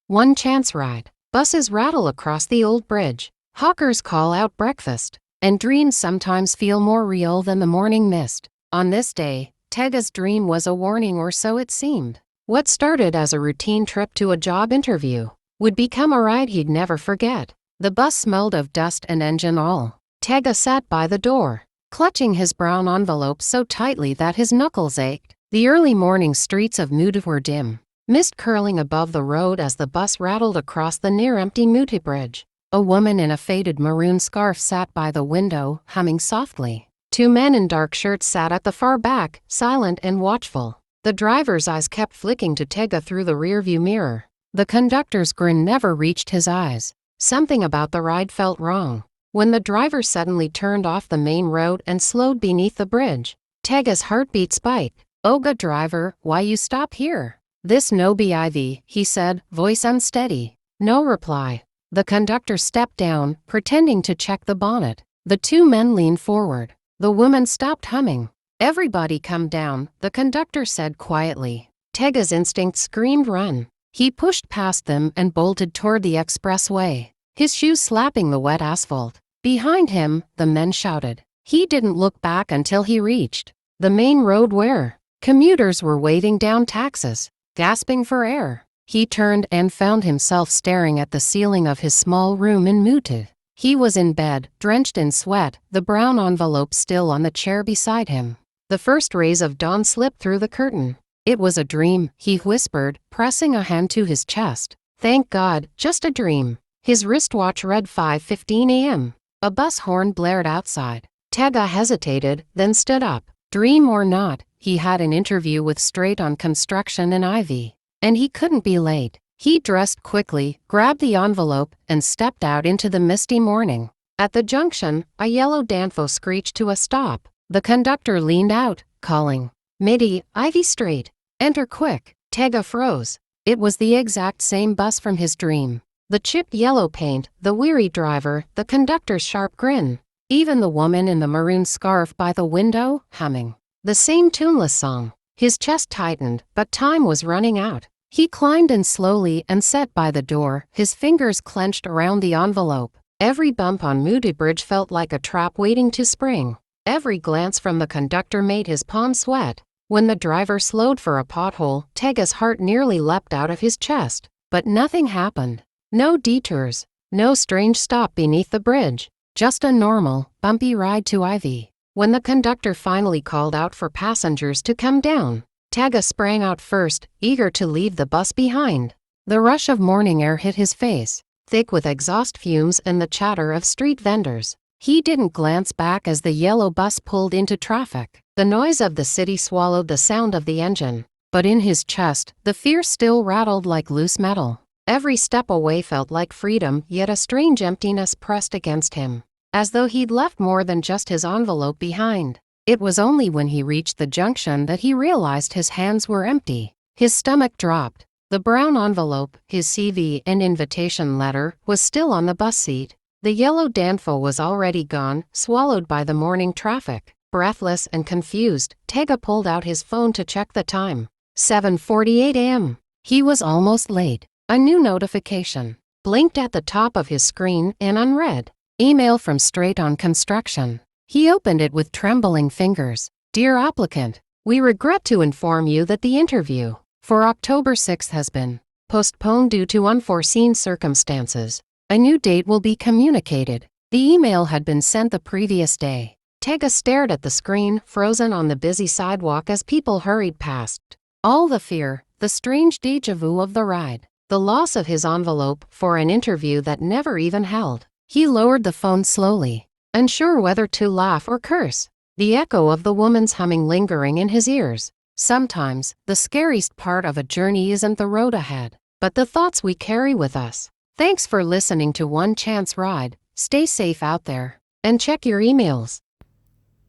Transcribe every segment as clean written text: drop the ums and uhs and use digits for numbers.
One chance ride. Buses rattle across the old bridge. Hawkers call out breakfast. And dreams sometimes feel more real than the morning mist. On this day, Tega's dream was a warning, or so it seemed. What started as a routine trip to a job interview would become a ride he'd never forget. The bus smelled of dust and engine oil. Tega sat by the door, clutching his brown envelope so tightly that his knuckles ached. The early morning streets of Muti were dim, mist curling above the road as the bus rattled across the near-empty Muti bridge. A woman in a faded maroon scarf sat by the window, humming softly. Two men in dark shirts sat at the far back, silent and watchful. The driver's eyes kept flicking to Tega through the rearview mirror. The conductor's grin never reached his eyes. Something about the ride felt wrong. When the driver suddenly turned off the main road and slowed beneath the bridge, Tega's heartbeat spiked. "Oga driver, why you stop here?" "This no be Ivy," he said, voice unsteady. No reply. The conductor stepped down, pretending to check the bonnet. The two men leaned forward. The woman stopped humming. "Everybody come down," the conductor said quietly. Tega's instinct screamed run. He pushed past them and bolted toward the expressway, his shoes slapping the wet asphalt. Behind him, the men shouted. He didn't look back until he reached the main road where commuters were waving down taxes, gasping for air. He turned and found himself staring at the ceiling of his small room in Muti. He was in bed, drenched in sweat, the brown envelope still on the chair beside him. The first rays of dawn slipped through the curtain. "It was a dream," he whispered, pressing a hand to his chest. "Thank God, just a dream." His wristwatch read 5:15 a.m. A bus horn blared outside. Tega hesitated, then stood up. Dream or not, he had an interview with Straight on Construction in Ivy, and he couldn't be late. He dressed quickly, grabbed the envelope, and stepped out into the misty morning. At the junction, a yellow Danfo screeched to a stop. The conductor leaned out, calling, "Midi, Ivy Street. Enter quick." Tega froze. It was the exact same bus from his dream. The chipped yellow paint, the weary driver, the conductor's sharp grin. Even the woman in the maroon scarf by the window, humming the same tuneless song. His chest tightened, but time was running out. He climbed in slowly and sat by the door, his fingers clenched around the envelope. Every bump on Muti Bridge felt like a trap waiting to spring. Every glance from the conductor made his palms sweat. When the driver slowed for a pothole, Tega's heart nearly leapt out of his chest. But nothing happened. No detours. No strange stop beneath the bridge. Just a normal, bumpy ride to Ivy. When the conductor finally called out for passengers to come down, Tega sprang out first, eager to leave the bus behind. The rush of morning air hit his face, thick with exhaust fumes and the chatter of street vendors. He didn't glance back as the yellow bus pulled into traffic. The noise of the city swallowed the sound of the engine, but in his chest, the fear still rattled like loose metal. Every step away felt like freedom, yet a strange emptiness pressed against him, as though he'd left more than just his envelope behind. It was only when he reached the junction that he realized his hands were empty. His stomach dropped. The brown envelope, his CV and invitation letter, was still on the bus seat. The yellow Danfo was already gone, swallowed by the morning traffic. Breathless and confused, Tega pulled out his phone to check the time. 7:48 a.m. He was almost late. A new notification blinked at the top of his screen and unread. Email from Straight on Construction. He opened it with trembling fingers. "Dear applicant, we regret to inform you that the interview for October 6th has been postponed due to unforeseen circumstances. A new date will be communicated." The email had been sent the previous day. Tega stared at the screen, frozen on the busy sidewalk as people hurried past. All the fear, the strange déjà vu of the ride, the loss of his envelope for an interview that never even held. He lowered the phone slowly, unsure whether to laugh or curse, the echo of the woman's humming lingering in his ears. Sometimes, the scariest part of a journey isn't the road ahead, but the thoughts we carry with us. Thanks for listening to One Chance Ride. Stay safe out there, and check your emails.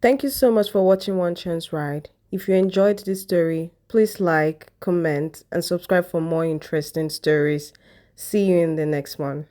Thank you so much for watching One Chance Ride. If you enjoyed this story, please like, comment, and subscribe for more interesting stories. See you in the next one.